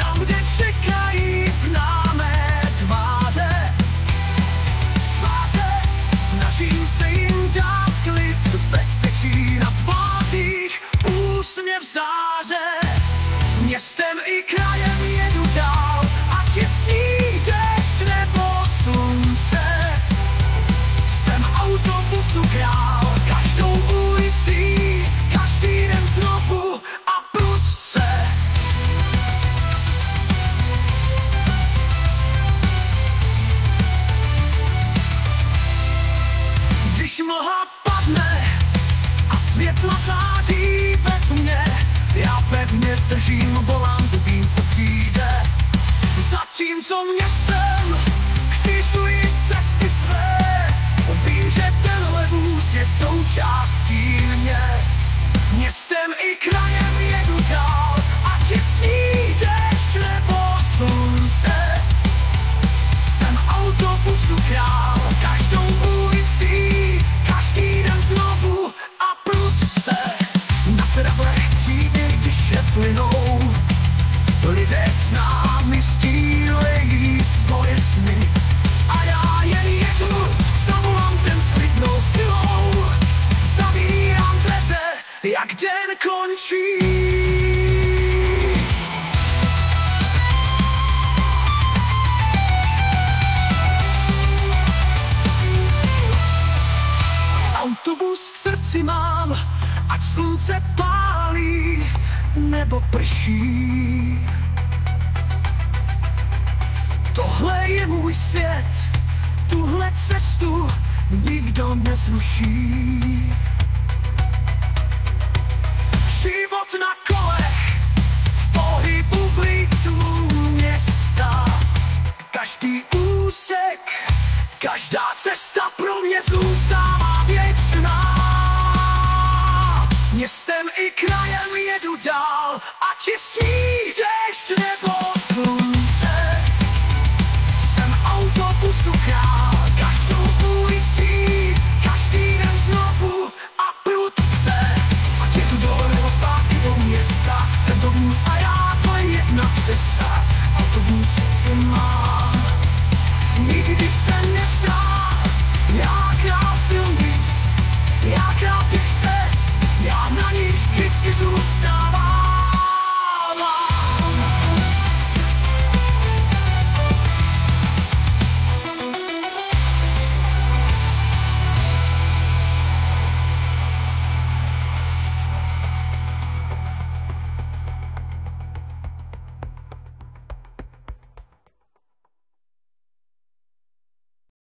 tam, kde čekají známé tváře. Snažím se jim dát klid, bezpečí na tvářích, úsměv záře. Městem i krajem jedu dál, ať je sníh, déšť nebo slunce. Jsem autobusu král, každou ulicí, každý den znovu a prudce. Když mlha padne a světlo září ve tmě, já pevně držím volant, vím, co přijde. Zatímco městem křižuji cesty své, vím, že tenhle vůz je součástí mě. Městem i krajem jedu dál, ať je sníh, déšť nebo slunce. Jsem autobusu král, každou ulicí, každý den znovu a prudce. Na sedablech příběh tiše plynou, lidé s námi sdílejí svoje sny. A já jen jedu za volantem s klidnou silou, zavírám dveře, jak den končí. Autobus v srdci mám, ať slunce pálí nebo prší. Tohle je můj svět, tuhle cestu nikdo nezruší.